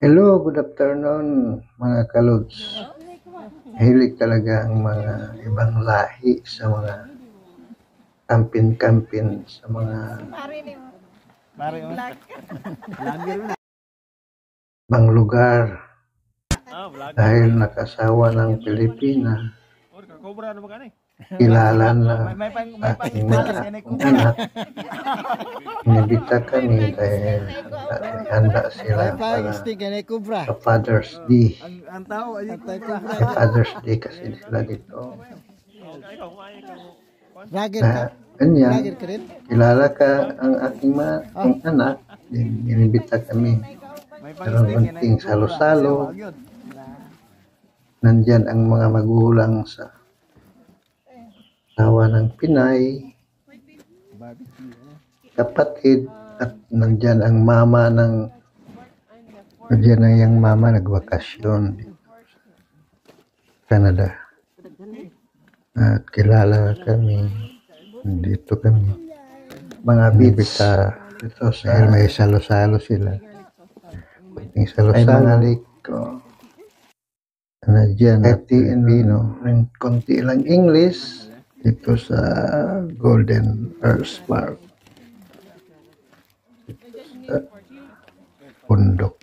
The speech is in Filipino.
Hello, good afternoon mga kalods. Hilig talaga ang mga ibang lahi sa mga kampin-kampin, sa mga ibang lugar dahil nakasawa ng Pilipina. Kilala na aking mga anak. Inibita kami dahil handa sila para sa Father's Day. Sa Father's Day kasi sila dito. Na, ganyan, kilala ka ang aking mga anak, inibita kami. Meron konting salo-salo. Nandyan ang mga magulang sa asawa ng Pinay, kapatid, at nandyan ang mama ng nandyan na yung mama nagbakasyon Canada. At kilala kami, dito kami mga bibita dito dahil may salo-salo sila. Kunting salo-salo ko nandyan at Pilipino, konti lang English dito sa Golden Earth Park sa Pundok.